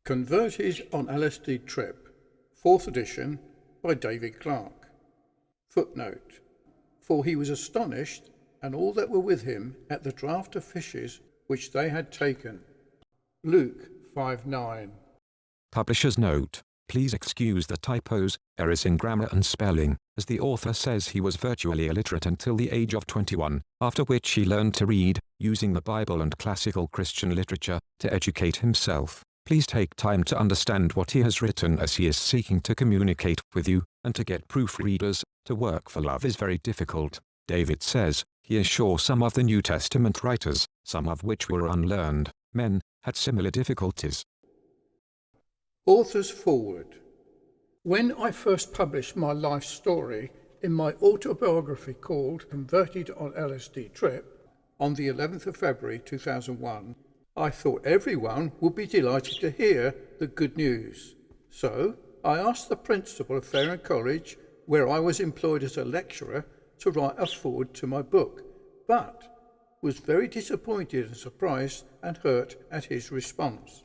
Converted on LSD Trip, 4th edition, by David Clark. Footnote: For he was astonished, and all that were with him, at the draught of fishes which they had taken. Luke 5:9. Publisher's note: please excuse the typos, errors in grammar and spelling, as the author says he was virtually illiterate until the age of 21, after which he learned to read, using the Bible and classical Christian literature, to educate himself. Please take time to understand what he has written, as he is seeking to communicate with you, and to get proofreaders to work for love is very difficult. David says he is sure some of the New Testament writers, some of which were unlearned men, had similar difficulties. Author's foreword. When I first published my life story in my autobiography called Converted on LSD Trip on the 11th of February 2001, I thought everyone would be delighted to hear the good news. So I asked the principal of Fareham College, where I was employed as a lecturer, to write a foreword to my book, but was very disappointed and surprised and hurt at his response.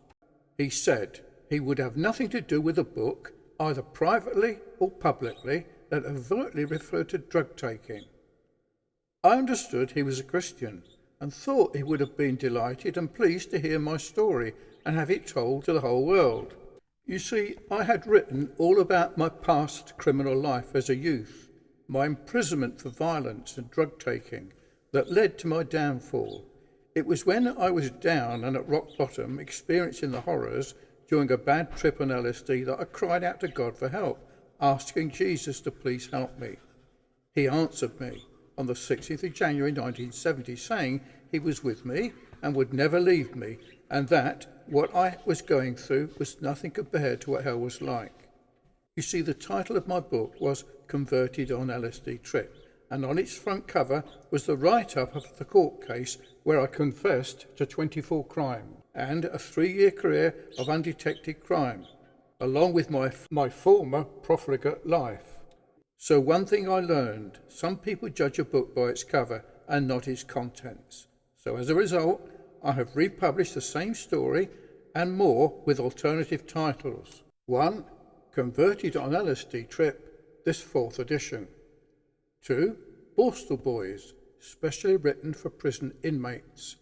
He said he would have nothing to do with a book, either privately or publicly, that overtly referred to drug taking. I understood he was a Christian, and thought he would have been delighted and pleased to hear my story and have it told to the whole world. You see, I had written all about my past criminal life as a youth, my imprisonment for violence and drug taking that led to my downfall. It was when I was down and at rock bottom, experiencing the horrors during a bad trip on LSD, that I cried out to God for help, asking Jesus to please help me. He answered me on the 16th of January 1970, saying he was with me and would never leave me, and that what I was going through was nothing compared to what hell was like. You see, the title of my book was Converted on LSD Trip, and on its front cover was the write-up of the court case where I confessed to 24 crimes and a 3-year career of undetected crime, along with my former profligate life. So one thing I learned: some people judge a book by its cover and not its contents. So as a result, I have republished the same story and more with alternative titles. 1. Converted on LSD Trip, this 4th edition. 2. Borstal Boys, specially written for prison inmates.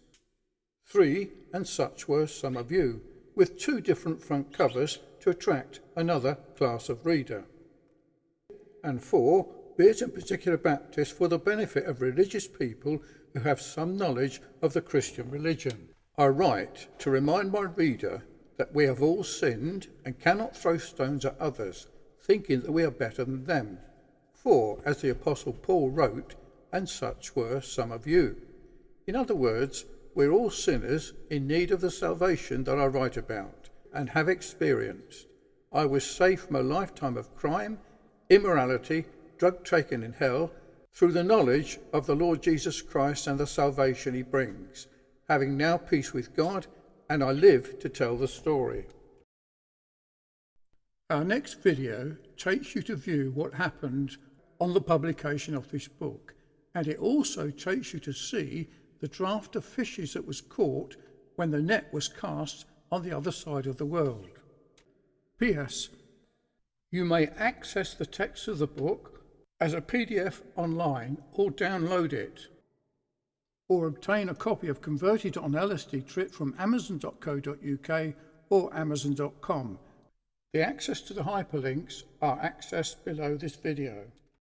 3. And Such Were Some of You, with 2 different front covers to attract another class of reader. And 4. Bearton Particular Baptist, for the benefit of religious people who have some knowledge of the Christian religion. I write to remind my reader that we have all sinned and cannot throw stones at others, thinking that we are better than them. For, as the Apostle Paul wrote, and such were some of you. In other words, we're all sinners in need of the salvation that I write about and have experienced. I was saved from a lifetime of crime, immorality, drug taking in hell, through the knowledge of the Lord Jesus Christ and the salvation he brings, having now peace with God, and I live to tell the story. Our next video takes you to view what happened on the publication of this book, and it also takes you to see the draft of fishes that was caught when the net was cast on the other side of the world. P.S. You may access the text of the book as a PDF online or download it, or obtain a copy of Converted on LSD Trip from amazon.co.uk or amazon.com. The access to the hyperlinks are accessed below this video.